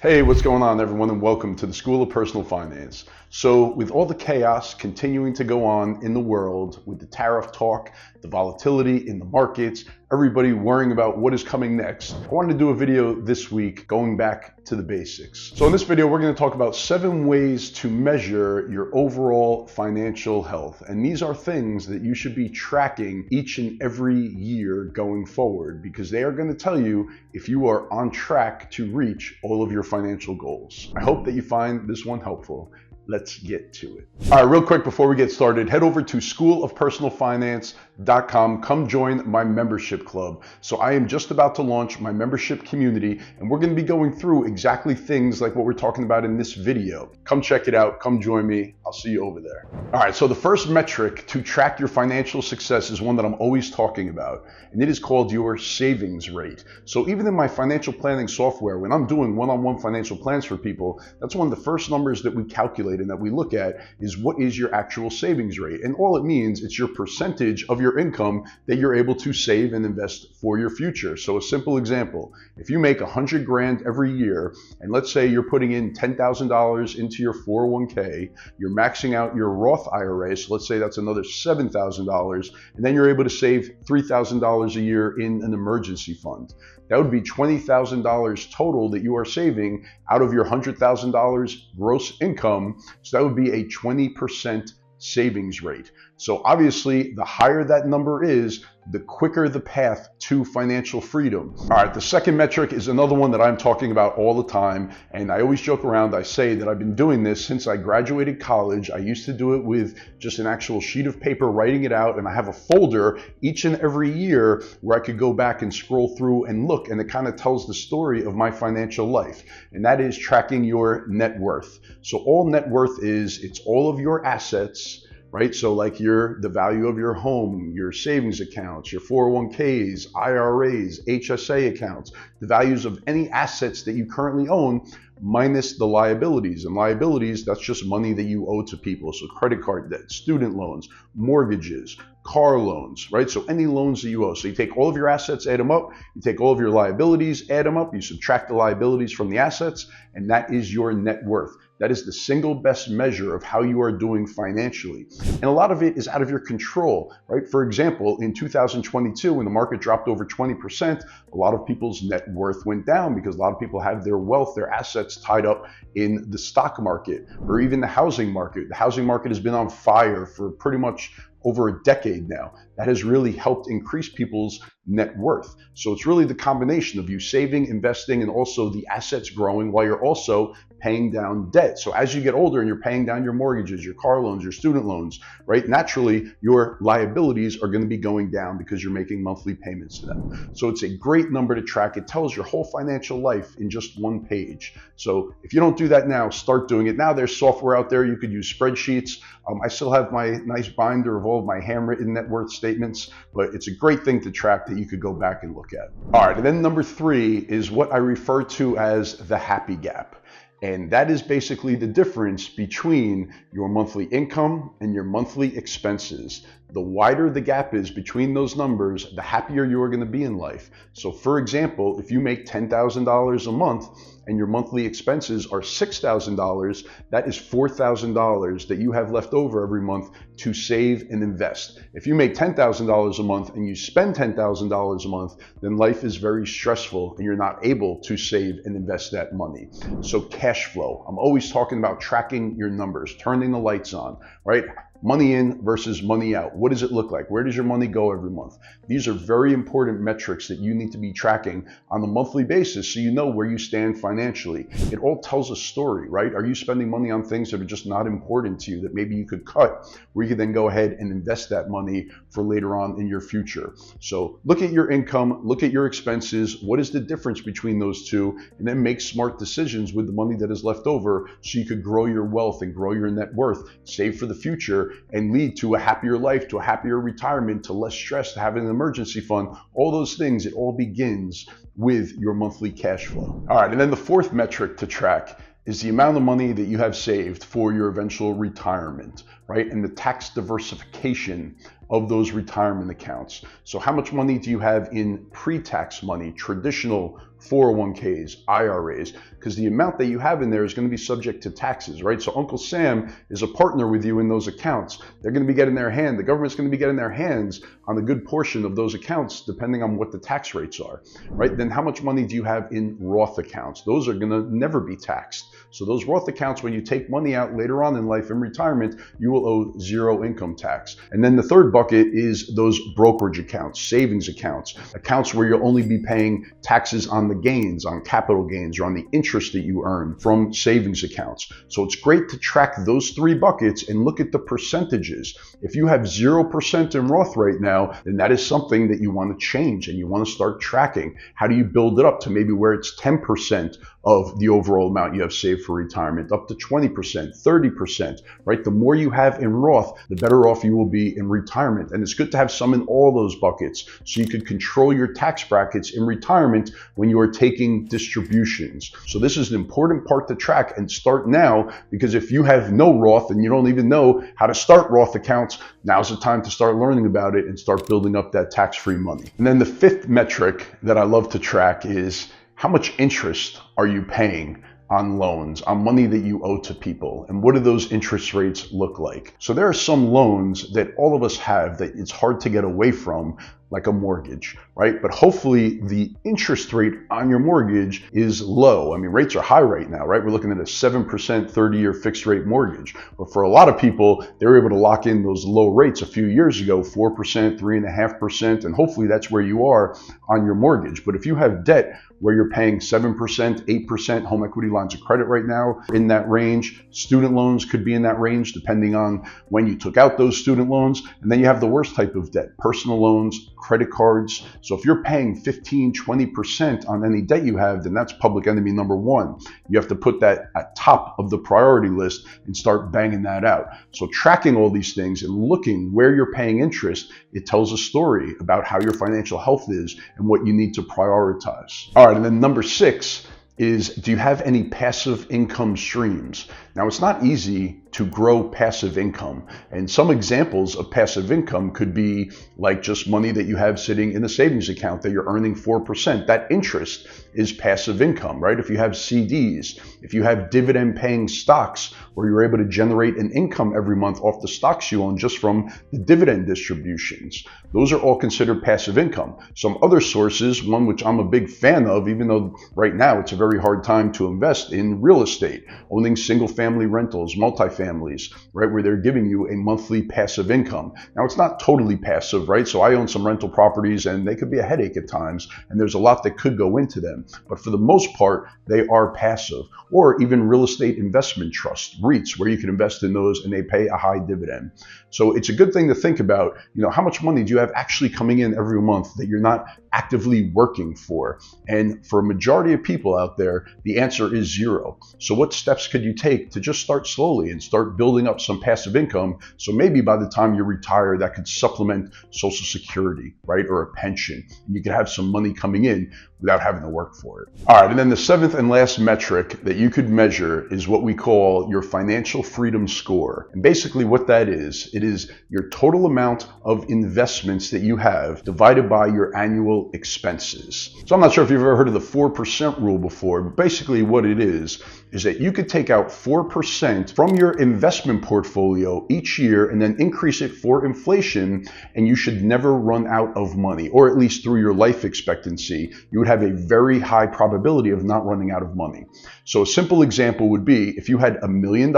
Hey, what's going on, everyone, and welcome to the School of Personal Finance. So, with all the chaos continuing to go on in the world, with the tariff talk, the volatility in the markets, everybody worrying about what is coming next, I wanted to do a video this week going back to the basics. So in this video, we're going to talk about 7 ways to measure your overall financial health. And these are things that you should be tracking each and every year going forward, because they are going to tell you if you are on track to reach all of your financial goals. I hope that you find this one helpful. Let's get to it. All right, real quick before we get started, head over to schoolofpersonalfinance.com. Come join my membership club. So I am just about to launch my membership community, and we're going to be going through exactly things like what we're talking about in this video. Come check it out. Come join me. I'll see you over there. All right, so the first metric to track your financial success is one that I'm always talking about, and it is called your savings rate. So even in my financial planning software, when I'm doing one-on-one financial plans for people, that's one of the first numbers that we calculate and that we look at is what is your actual savings rate. And all it means, it's your percentage of your income that you're able to save and invest for your future. So a simple example, if you make 100 grand every year, and let's say you're putting in $10,000 into your 401k, you're maxing out your Roth IRA, so let's say that's another $7,000, and then you're able to save $3,000 a year in an emergency fund. That would be $20,000 total that you are saving out of your $100,000 gross income. So that would be a 20% savings rate. So obviously, the higher that number is, the quicker the path to financial freedom. All right, the second metric is another one that I'm talking about all the time. And I always joke around, I say that I've been doing this since I graduated college. I used to do it with just an actual sheet of paper, writing it out. And I have a folder each and every year where I could go back and scroll through and look. And it kind of tells the story of my financial life. And that is tracking your net worth. So all net worth is, it's all of your assets, right? So like the value of your home, your savings accounts, your 401ks, IRAs, HSA accounts, the values of any assets that you currently own, minus the liabilities. And liabilities, that's just money that you owe to people. So credit card debt, student loans, mortgages, car loans, right? So any loans that you owe. So you take all of your assets, add them up. You take all of your liabilities, add them up. You subtract the liabilities from the assets, and that is your net worth. That is the single best measure of how you are doing financially. And a lot of it is out of your control, right? For example, in 2022, when the market dropped over 20%, a lot of people's net worth went down because a lot of people have their wealth, their assets tied up in the stock market or even the housing market. The housing market has been on fire for pretty much over a decade now. That has really helped increase people's net worth. So it's really the combination of you saving, investing, and also the assets growing while you're also paying down debt. So as you get older and you're paying down your mortgages, your car loans, your student loans, right? Naturally, your liabilities are going to be going down because you're making monthly payments to them. So it's a great number to track. It tells your whole financial life in just one page. So if you don't do that now, start doing it now. There's software out there. You could use spreadsheets. I still have my nice binder of all of my handwritten net worth statements, but it's a great thing to track that you could go back and look at. All right, and then number 3 is what I refer to as the happy gap. And that is basically the difference between your monthly income and your monthly expenses. The wider the gap is between those numbers, the happier you are going to be in life. So for example, if you make $10,000 a month and your monthly expenses are $6,000, that is $4,000 that you have left over every month to save and invest. If you make $10,000 a month and you spend $10,000 a month, then life is very stressful and you're not able to save and invest that money. So cash flow, I'm always talking about tracking your numbers, turning the lights on, right? Money in versus money out. What does it look like? Where does your money go every month? These are very important metrics that you need to be tracking on a monthly basis so you know where you stand financially. It all tells a story, right? Are you spending money on things that are just not important to you that maybe you could cut, where you could then go ahead and invest that money for later on in your future? So look at your income, look at your expenses. What is the difference between those two? And then make smart decisions with the money that is left over so you could grow your wealth and grow your net worth, save for the future, and lead to a happier life, to a happier retirement, to less stress, to having an emergency fund. All those things, it all begins with your monthly cash flow. All right, and then the 4th metric to track is the amount of money that you have saved for your eventual retirement, right? And the tax diversification of those retirement accounts. So how much money do you have in pre-tax money, traditional 401ks, IRAs, because the amount that you have in there is going to be subject to taxes, right? So Uncle Sam is a partner with you in those accounts. They're going to be getting the government's going to be getting their hands on a good portion of those accounts, depending on what the tax rates are, right? Then how much money do you have in Roth accounts? Those are going to never be taxed. So those Roth accounts, when you take money out later on in life in retirement, you will owe zero income tax. And then the third bucket is those brokerage accounts, savings accounts, accounts where you'll only be paying taxes on the gains, on capital gains, or on the interest that you earn from savings accounts. So it's great to track those three buckets and look at the percentages. If you have 0% in Roth right now, then that is something that you want to change and you want to start tracking. How do you build it up to maybe where it's 10% of the overall amount you have saved for retirement, up to 20%, 30%, right? The more you have in Roth, the better off you will be in retirement. And it's good to have some in all those buckets so you could control your tax brackets in retirement when you are taking distributions. So this is an important part to track and start now, because if you have no Roth and you don't even know how to start Roth accounts, now's the time to start learning about it and start building up that tax-free money. And then the fifth metric that I love to track is how much interest are you paying on loans, on money that you owe to people, and what do those interest rates look like? So there are some loans that all of us have that it's hard to get away from, like a mortgage, right? But hopefully the interest rate on your mortgage is low. I mean, rates are high right now, right? We're looking at a 7% 30-year fixed rate mortgage. But for a lot of people, they were able to lock in those low rates a few years ago, 4%, 3.5%, and hopefully that's where you are on your mortgage. But if you have debt where you're paying 7%, 8%, home equity lines of credit right now in that range, student loans could be in that range depending on when you took out those student loans. And then you have the worst type of debt, personal loans, credit cards. So if you're paying 15, 20% on any debt you have, then that's public enemy number one. You have to put that at top of the priority list and start banging that out. So tracking all these things and looking where you're paying interest, it tells a story about how your financial health is and what you need to prioritize. All right, and then number 6 is, do you have any passive income streams? Now, it's not easy to grow passive income. And some examples of passive income could be like just money that you have sitting in a savings account that you're earning 4%. That interest is passive income, right? If you have CDs, if you have dividend paying stocks where you're able to generate an income every month off the stocks you own just from the dividend distributions, those are all considered passive income. Some other sources, one which I'm a big fan of, even though right now it's a very hard time to invest in, real estate, owning single family rentals, multifamilies, right, where they're giving you a monthly passive income. Now, it's not totally passive, right? So I own some rental properties and they could be a headache at times, and there's a lot that could go into them. But for the most part, they are passive. Or even real estate investment trusts, REITs, where you can invest in those and they pay a high dividend. So it's a good thing to think about, how much money do you have actually coming in every month that you're not actively working for? And for a majority of people out there, the answer is zero. So what steps could you take to just start slowly and start building up some passive income? So maybe by the time you retire, that could supplement Social Security, right? Or a pension. And you could have some money coming in without having to work for it. All right, and then the 7th and last metric that you could measure is what we call your financial freedom score. And basically what that is, it is your total amount of investments that you have divided by your annual expenses. So I'm not sure if you've ever heard of the 4% rule before, but basically what it is that you could take out 4% from your investment portfolio each year and then increase it for inflation, and you should never run out of money, or at least through your life expectancy, you would have a very high probability of not running out of money. So a simple example would be if you had $1 million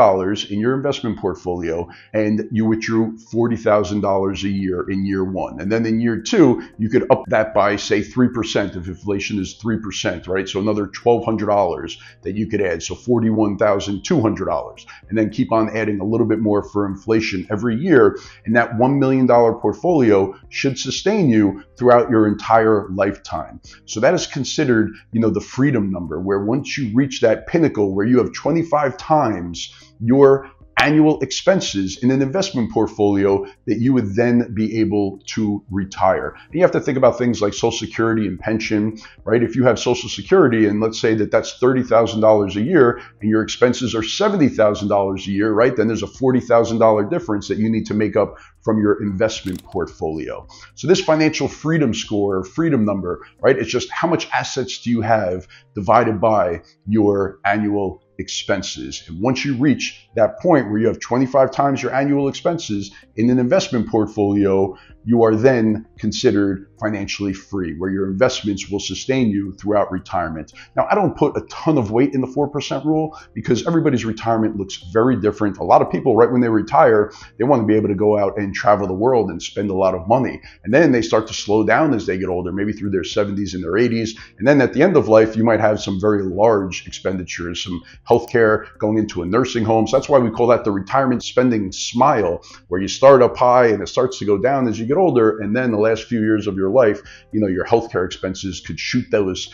in your investment portfolio and you withdrew $40,000 a year in year 1. And then in year 2, you could up that by, say, 3% if inflation is 3%, right? So another $1,200 that you could add. So $41,200. And then keep on adding a little bit more for inflation every year. And that $1 million portfolio should sustain you throughout your entire lifetime. So that is considered, the freedom number, where once you reach that pinnacle where you have 25 times your annual expenses in an investment portfolio that you would then be able to retire. And you have to think about things like Social Security and pension, right? If you have Social Security and let's say that that's $30,000 a year and your expenses are $70,000 a year, right? Then there's a $40,000 difference that you need to make up from your investment portfolio. So this financial freedom score or freedom number, right? It's just how much assets do you have divided by your annual expenses. And once you reach that point where you have 25 times your annual expenses in an investment portfolio, you are then considered financially free, where your investments will sustain you throughout retirement. Now, I don't put a ton of weight in the 4% rule because everybody's retirement looks very different. A lot of people, right when they retire, they want to be able to go out and travel the world and spend a lot of money. And then they start to slow down as they get older, maybe through their 70s and their 80s. And then at the end of life, you might have some very large expenditures, some healthcare, going into a nursing home. So that's why we call that the retirement spending smile, where you start up high and it starts to go down as you get older. And then the last few years of your life, your healthcare expenses could shoot those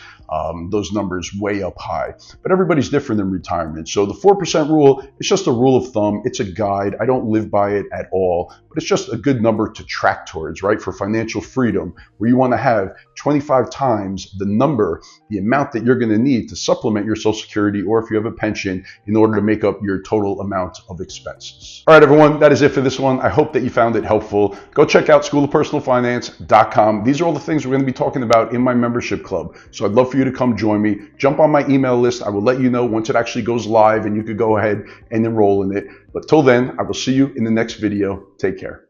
numbers way up high. But everybody's different in retirement. So the 4% rule, it's just a rule of thumb. It's a guide. I don't live by it at all, but it's just a good number to track towards, right? For financial freedom, where you want to have 25 times the amount that you're going to need to supplement your Social Security, or if you have a pension, in order to make up your total amount of expenses. All right, everyone, that is it for this one. I hope that you found it helpful. Go check out schoolofpersonalfinance.com. These are all the things we're going to be talking about in my membership club. So I'd love for you to come join me. Jump on my email list. I will let you know once it actually goes live and you could go ahead and enroll in it. But till then, I will see you in the next video. Take care.